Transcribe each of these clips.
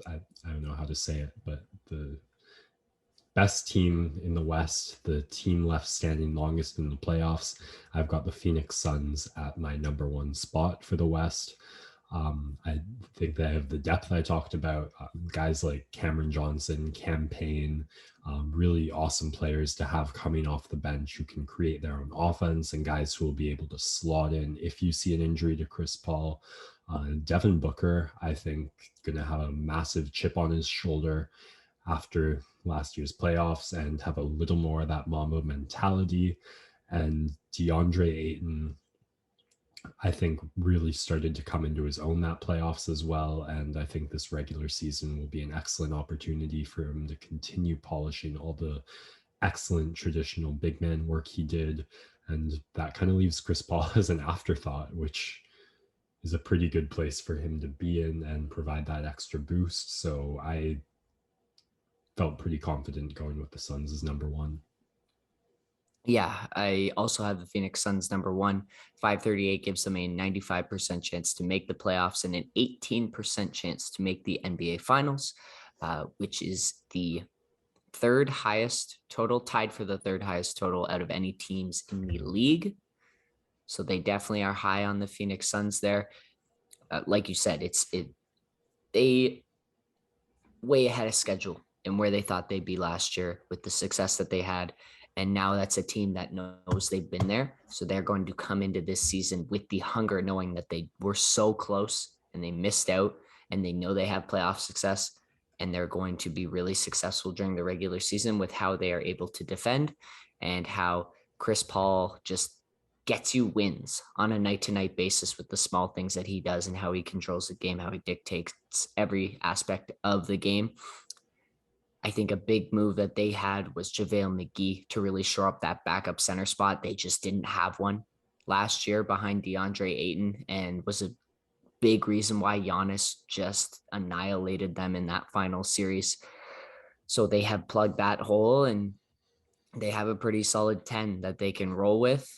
I don't know how to say it, but the best team in the West, the team left standing longest in the playoffs. I've got the Phoenix Suns at my number one spot for the West. I think they have the depth I talked about, guys like Cameron Johnson, Cam Payne, really awesome players to have coming off the bench who can create their own offense, and guys who will be able to slot in if you see an injury to Chris Paul. Devin Booker, I think, going to have a massive chip on his shoulder after last year's playoffs and have a little more of that Mamba mentality. And DeAndre Ayton, I think, really started to come into his own that playoffs as well. And I think this regular season will be an excellent opportunity for him to continue polishing all the excellent traditional big man work he did. And that kind of leaves Chris Paul as an afterthought, which is a pretty good place for him to be in and provide that extra boost. So I felt pretty confident going with the Suns as number one. Yeah, I also have the Phoenix Suns number one. 538 gives them a 95% chance to make the playoffs and an 18% chance to make the NBA Finals, which is the third highest total, tied for the third highest total out of any teams in the league. So they definitely are high on the Phoenix Suns there. Like you said, they way ahead of schedule and where they thought they'd be last year with the success that they had. And now that's a team that knows they've been there. So they're going to come into this season with the hunger, knowing that they were so close and they missed out, and they know they have playoff success, and they're going to be really successful during the regular season with how they are able to defend and how Chris Paul just gets you wins on a night-to-night basis with the small things that he does and how he controls the game, how he dictates every aspect of the game. I think a big move that they had was JaVale McGee to really shore up that backup center spot. They just didn't have one last year behind DeAndre Ayton, and was a big reason why Giannis just annihilated them in that final series. So they have plugged that hole, and they have a pretty solid 10 that they can roll with.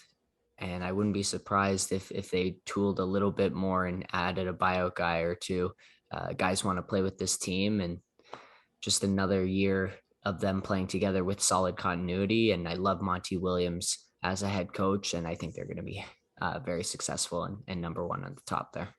And I wouldn't be surprised if they tooled a little bit more and added a buyout guy or two. Guys want to play with this team, and just another year of them playing together with solid continuity. And I love Monty Williams as a head coach, and I think they're going to be very successful and number one on the top there.